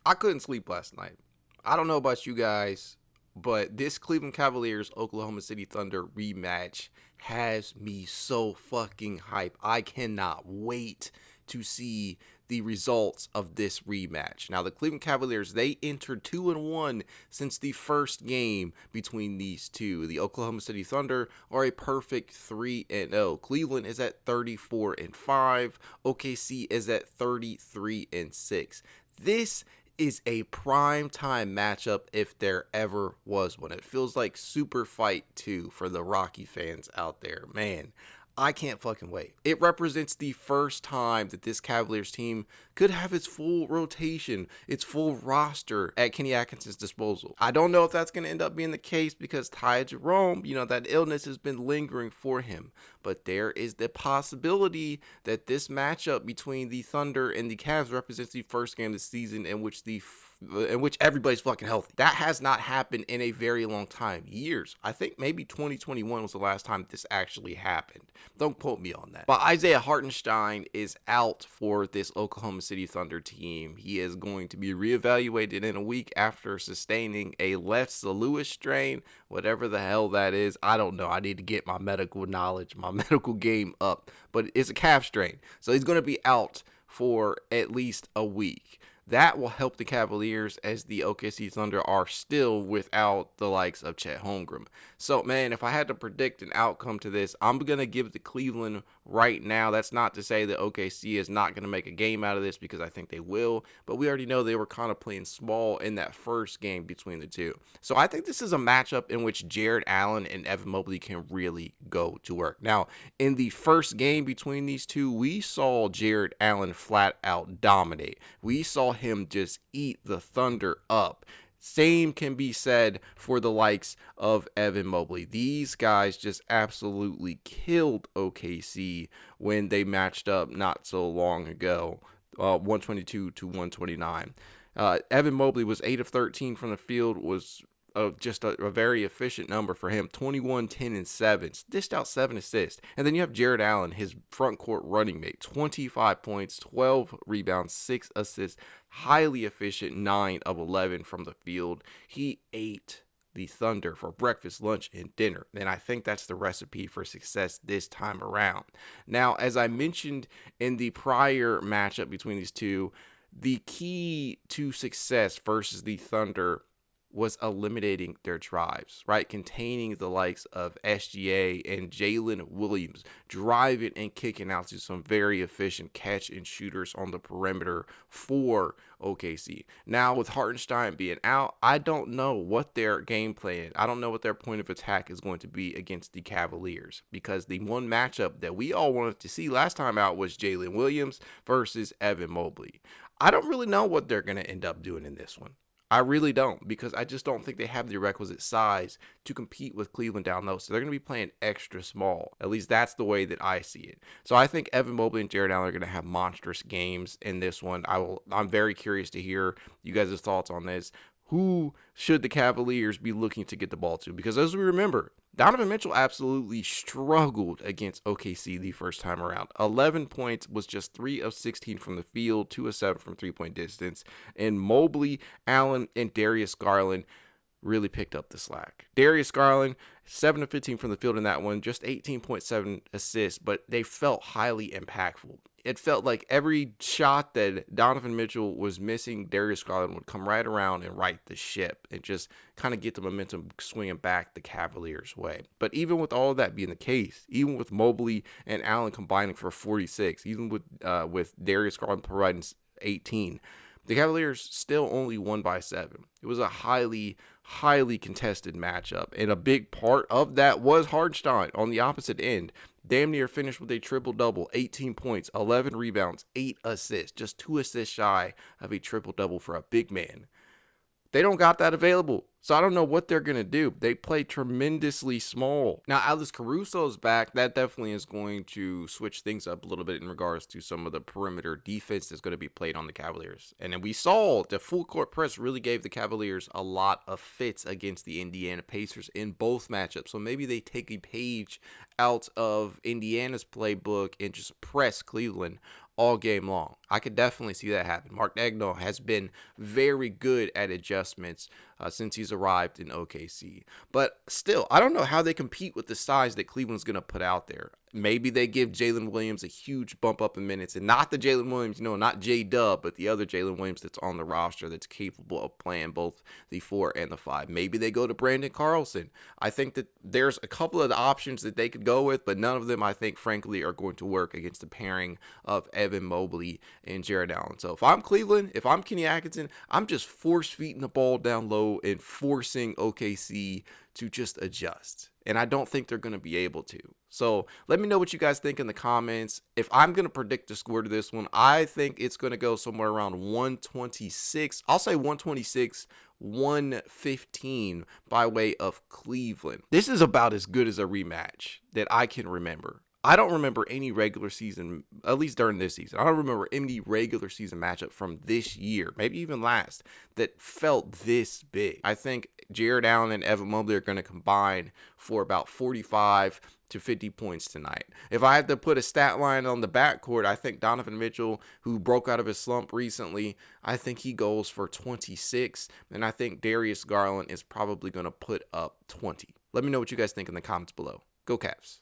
I couldn't sleep last night. I don't know about you guys, but this Cleveland Cavaliers Oklahoma City Thunder rematch has me so fucking hype. I cannot wait to see the results of this rematch. Now, the Cleveland Cavaliers, they entered 2-1 since the first game between these two. The Oklahoma City Thunder are a perfect 3-0. Cleveland is at 34-5. OKC is at 33-6. This is a prime time matchup if there ever was one. It feels like Super Fight 2 for the Rocky fans out there. Man, I can't fucking wait. It represents the first time that this Cavaliers team could have its full rotation, its full roster at Kenny Atkinson's disposal. I don't know if that's going to end up being the case because Ty Jerome, that illness has been lingering for him. But there is the possibility that this matchup between the Thunder and the Cavs represents the first game of the season in which everybody's fucking healthy. That has not happened in a very long time. Years. I think maybe 2021 was the last time this actually happened. Don't quote me on that. But Isaiah Hartenstein is out for this Oklahoma City Thunder team. He is going to be reevaluated in a week after sustaining a left Lewis strain, whatever the hell that is. I don't know. I need to get my medical knowledge, my medical game up. But it's a calf strain. So he's going to be out for at least a week. That will help the Cavaliers as the OKC Thunder are still without the likes of Chet Holmgren. So, man, if I had to predict an outcome to this, I'm going to give it to Cleveland right now. That's not to say that OKC is not going to make a game out of this because I think they will. But we already know they were kind of playing small in that first game between the two. So I think this is a matchup in which Jared Allen and Evan Mobley can really go to work. Now, in the first game between these two, we saw Jared Allen flat out dominate. We saw him just eat the Thunder up. Same can be said for the likes of Evan Mobley. These guys just absolutely killed OKC when they matched up not so long ago, 122 to 129. Evan Mobley was 8 of 13 from the field, was just a very efficient number for him. 21, 10, and 7. Dished out 7 assists. And then you have Jared Allen, his front court running mate. 25 points, 12 rebounds, 6 assists. Highly efficient, 9 of 11 from the field. He ate the Thunder for breakfast, lunch, and dinner. And I think that's the recipe for success this time around. Now, as I mentioned in the prior matchup between these two, the key to success versus the Thunder was eliminating their drives, right? Containing the likes of SGA and Jalen Williams, driving and kicking out to some very efficient catch and shooters on the perimeter for OKC. Now, with Hartenstein being out, I don't know what their game plan, I don't know what their point of attack is going to be against the Cavaliers, because the one matchup that we all wanted to see last time out was Jalen Williams versus Evan Mobley. I don't really know what they're going to end up doing in this one. I really don't, because I just don't think they have the requisite size to compete with Cleveland down low. So they're going to be playing extra small. At least that's the way that I see it. So I think Evan Mobley and Jared Allen are going to have monstrous games in this one. I'm very curious to hear you guys' thoughts on this. Who should the Cavaliers be looking to get the ball to? Because as we remember, Donovan Mitchell absolutely struggled against OKC the first time around. 11 points, was just 3 of 16 from the field, 2 of 7 from three-point distance. And Mobley, Allen, and Darius Garland really picked up the slack. Darius Garland, 7 of 15 from the field in that one, just 18.7 assists, but they felt highly impactful. It felt like every shot that Donovan Mitchell was missing, Darius Garland would come right around and right the ship and just kind of get the momentum swinging back the Cavaliers' way. But even with all of that being the case, even with Mobley and Allen combining for 46, even with Darius Garland providing 18, the Cavaliers still only won by 7. It was a highly contested matchup, and a big part of that was Hartenstein on the opposite end. Damn near finished with a triple-double, 18 points, 11 rebounds, 8 assists, just 2 assists shy of a triple-double for a big man. They don't got that available, so I don't know what they're going to do. They play tremendously small. Now, Alex Caruso's back. That definitely is going to switch things up a little bit in regards to some of the perimeter defense that's going to be played on the Cavaliers. And then we saw the full court press really gave the Cavaliers a lot of fits against the Indiana Pacers in both matchups. So maybe they take a page out of Indiana's playbook and just press Cleveland all game long. I could definitely see that happen. Mark Daigneault has been very good at adjustments since he's arrived in OKC. But still, I don't know how they compete with the size that Cleveland's going to put out there. Maybe they give Jalen Williams a huge bump up in minutes, and not the Jalen Williams, not J-Dub, but the other Jalen Williams that's on the roster that's capable of playing both the 4 and the 5. Maybe they go to Brandon Carlson. I think that there's a couple of the options that they could go with, but none of them, I think, frankly, are going to work against the pairing of Evan Mobley and Jared Allen. So if I'm Cleveland, if I'm Kenny Atkinson, I'm just force-feeding the ball down low and forcing OKC to just adjust. And I don't think they're going to be able to. So let me know what you guys think in the comments. If I'm going to predict the score to this one, I think it's going to go somewhere around 126. I'll say 126, 115 by way of Cleveland. This is about as good as a rematch that I can remember. I don't remember any regular season, at least during this season. I don't remember any regular season matchup from this year, maybe even last, that felt this big. I think Jared Allen and Evan Mobley are going to combine for about 45 to 50 points tonight. If I have to put a stat line on the backcourt, I think Donovan Mitchell, who broke out of his slump recently, I think he goes for 26, and I think Darius Garland is probably going to put up 20. Let me know what you guys think in the comments below. Go Cavs.